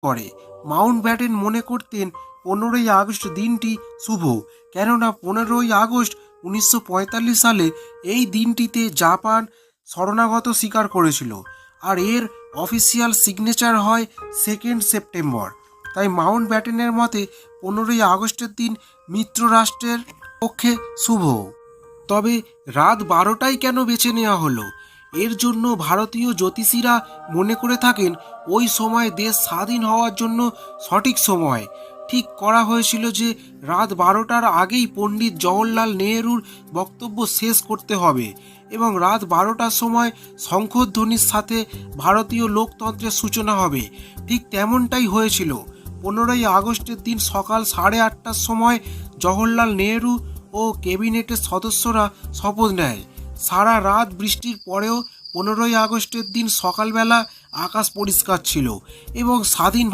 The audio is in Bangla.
করে। মাউন্ট ব্যাটেন মনে করতেন 15ই আগস্ট দিনটি শুভ, কেননা 15ই আগস্ট 1945 সালে এই দিনটিতে জাপান শরণাগত স্বীকার করেছিল, আর এর অফিসিয়াল সিগনেচার হয় 2 সেপ্টেম্বর। তাই মাউন্ট ব্যাটেনের মতে 15ই আগস্টের দিন মিত্র রাষ্ট্রের পক্ষে শুভ। তবে রাত 12টাই কেন বেছে নেওয়া হলো? এর জন্য ভারতীয় জ্যোতিষীরা মনে করে থাকেন ওই সময় দেশ স্বাধীন হওয়ার জন্য সঠিক সময়। ঠিক করা হয়েছিল যে রাত 12টার আগেই পণ্ডিত জওহরলাল নেহরুর বক্তব্য শেষ করতে হবে এবং রাত 12টার সময় শঙ্খধ্বনির সাথে ভারতীয় লোকতন্ত্রের সূচনা হবে। ঠিক তেমনটাই হয়েছিল। 15ই আগস্টের দিন সকাল 8:30টার সময় জওহরলাল নেহরু ও ক্যাবিনেটের সদস্যরা শপথ নেয়। সারা রাত বৃষ্টির পরেও 15ই আগস্টের দিন সকালবেলা আকাশ পরিষ্কার ছিল এবং স্বাধীন